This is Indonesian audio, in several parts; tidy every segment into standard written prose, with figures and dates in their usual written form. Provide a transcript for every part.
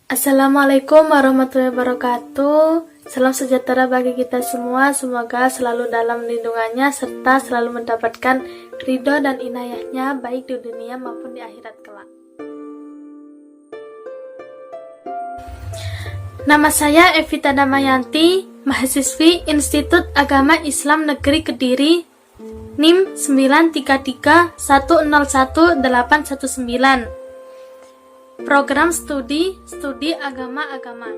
Assalamualaikum warahmatullahi wabarakatuh. Salam sejahtera bagi kita semua. Semoga selalu dalam lindungannya serta selalu mendapatkan ridho dan inayahnya baik di dunia maupun di akhirat kelak. Nama saya Evita Damayanti, mahasiswi Institut Agama Islam Negeri Kediri, NIM 933101819. Program studi agama-agama.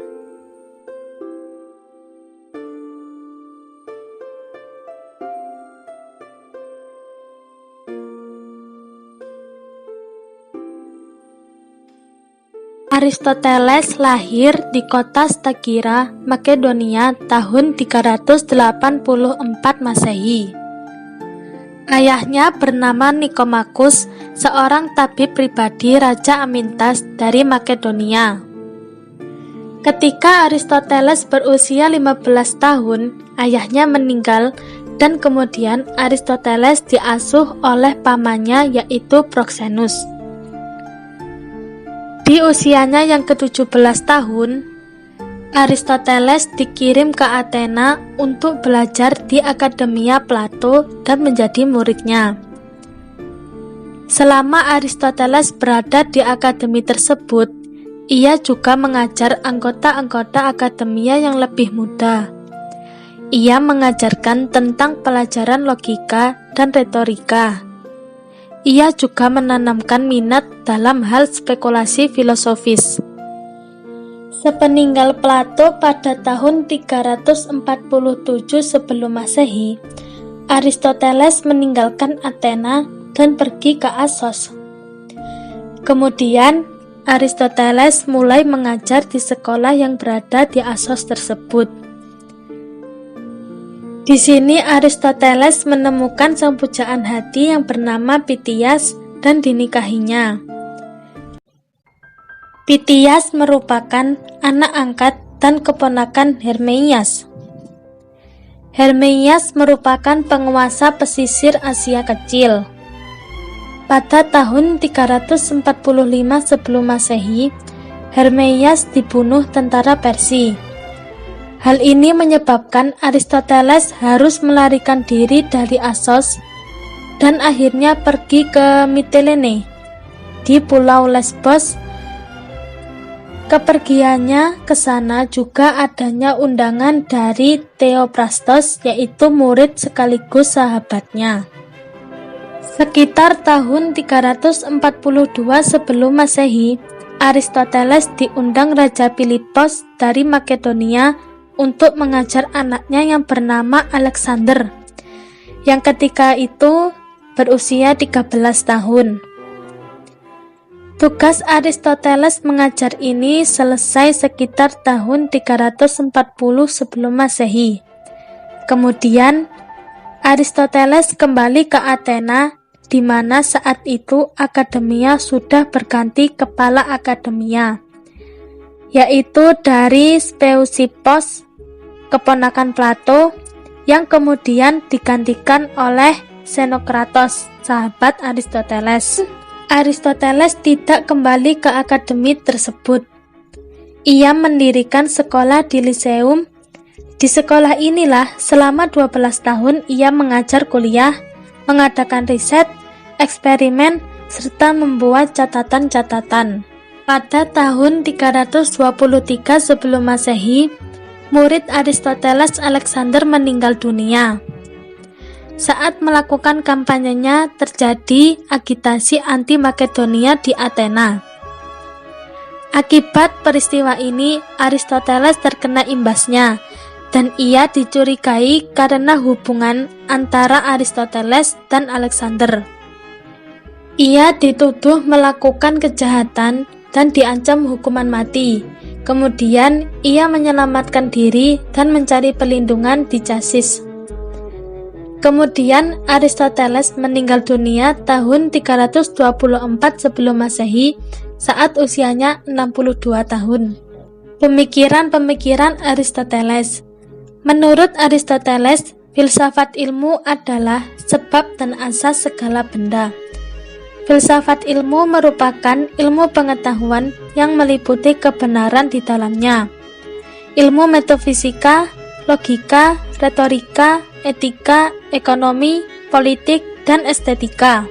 Aristoteles lahir di kota Stagira, Makedonia tahun 384 Masehi. Ayahnya bernama Nikomakus, seorang tabib pribadi Raja Amintas dari Makedonia. Ketika Aristoteles berusia 15 tahun, ayahnya meninggal dan kemudian Aristoteles diasuh oleh pamannya yaitu Proxenus. Di usianya yang ke-17 tahun, Aristoteles dikirim ke Athena untuk belajar di Akademia Plato dan menjadi muridnya. Selama Aristoteles berada di akademi tersebut, ia juga mengajar anggota-anggota akademia yang lebih muda. Ia mengajarkan tentang pelajaran logika dan retorika. Ia juga menanamkan minat dalam hal spekulasi filosofis. Sepeninggal Plato pada tahun 347 sebelum Masehi, Aristoteles meninggalkan Athena dan pergi ke Assos. Kemudian, Aristoteles mulai mengajar di sekolah yang berada di Assos tersebut. Di sini Aristoteles menemukan sang pujaan hati yang bernama Pitias dan dinikahinya. Pitias merupakan anak angkat dan keponakan Hermeias. Hermeias merupakan penguasa pesisir Asia Kecil. Pada tahun 345 sebelum Masehi, Hermeias dibunuh tentara Persia. Hal ini menyebabkan Aristoteles harus melarikan diri dari Assos dan akhirnya pergi ke Mitilene di Pulau Lesbos. Kepergiannya ke sana juga adanya undangan dari Theophrastos, yaitu murid sekaligus sahabatnya. Sekitar tahun 342 sebelum Masehi, Aristoteles diundang Raja Philippos dari Makedonia untuk mengajar anaknya yang bernama Alexander, yang ketika itu berusia 13 tahun. Tugas Aristoteles mengajar ini selesai sekitar tahun 340 sebelum Masehi. Kemudian, Aristoteles kembali ke Athena, di mana saat itu akademia sudah berganti kepala akademia, yaitu dari Speusippos, keponakan Plato, yang kemudian digantikan oleh Xenocrates, sahabat Aristoteles. Aristoteles tidak kembali ke akademi tersebut. Ia mendirikan sekolah di Lyceum. Di sekolah inilah selama 12 tahun ia mengajar kuliah, mengadakan riset, eksperimen, serta membuat catatan-catatan. Pada tahun 323 sebelum Masehi, murid Aristoteles Alexander meninggal dunia. Saat melakukan kampanyenya, terjadi agitasi anti-Makedonia di Athena. Akibat peristiwa ini, Aristoteles terkena imbasnya, dan ia dicurigai karena hubungan antara Aristoteles dan Alexander. Ia dituduh melakukan kejahatan dan diancam hukuman mati. Kemudian, ia menyelamatkan diri dan mencari perlindungan di Chalcis. Kemudian Aristoteles meninggal dunia tahun 324 sebelum Masehi saat usianya 62 tahun. Pemikiran-pemikiran Aristoteles. Menurut Aristoteles, filsafat ilmu adalah sebab dan asas segala benda. Filsafat ilmu merupakan ilmu pengetahuan yang meliputi kebenaran di dalamnya. Ilmu metafisika, logika, retorika, etika, ekonomi, politik, dan estetika.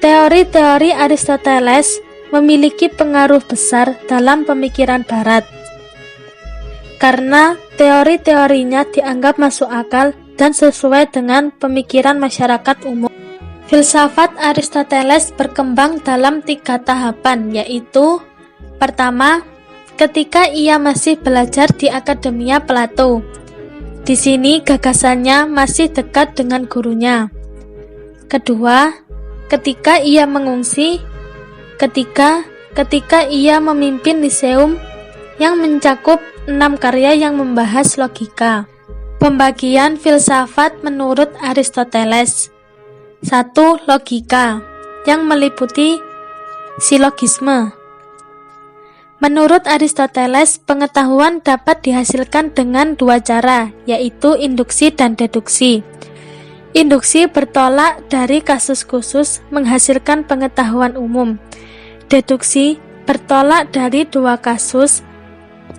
Teori-teori Aristoteles memiliki pengaruh besar dalam pemikiran Barat, karena teori-teorinya dianggap masuk akal dan sesuai dengan pemikiran masyarakat umum. Filsafat Aristoteles berkembang dalam 3 tahapan, yaitu: pertama, ketika ia masih belajar di Akademia Plato. Di sini gagasannya masih dekat dengan gurunya. Kedua, ketika ia mengungsi. Ketiga, ketika ia memimpin liseum yang mencakup 6 karya yang membahas logika. Pembagian filsafat menurut Aristoteles. 1. Logika, yang meliputi silogisme. Menurut Aristoteles, pengetahuan dapat dihasilkan dengan 2 cara, yaitu induksi dan deduksi. Induksi bertolak dari kasus khusus menghasilkan pengetahuan umum. Deduksi bertolak dari 2 kasus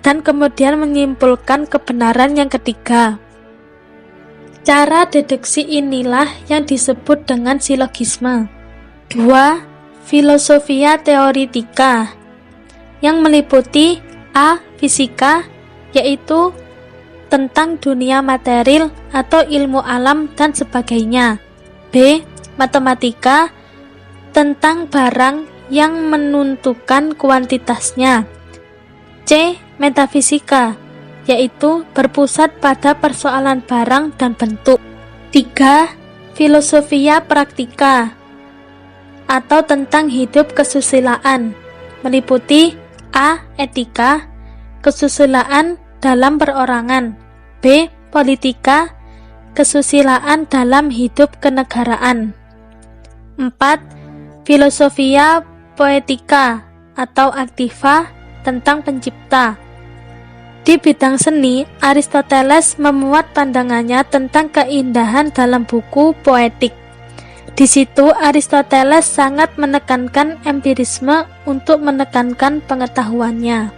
dan kemudian menyimpulkan kebenaran yang ketiga. Cara deduksi inilah yang disebut dengan silogisme. 2. Filosofia teoretika, yang meliputi A. Fisika, yaitu tentang dunia material atau ilmu alam dan sebagainya. B. Matematika, tentang barang yang menentukan kuantitasnya. C. Metafisika, yaitu berpusat pada persoalan barang dan bentuk. 3. Filosofia praktika, atau tentang hidup kesusilaan, meliputi A. Etika, kesusilaan dalam perorangan. B. Politika, kesusilaan dalam hidup kenegaraan. 4. Filosofia poetika, atau aktiva, tentang pencipta. Di bidang seni, Aristoteles memuat pandangannya tentang keindahan dalam buku Poetik. Di situ Aristoteles sangat menekankan empirisme untuk menekankan pengetahuannya.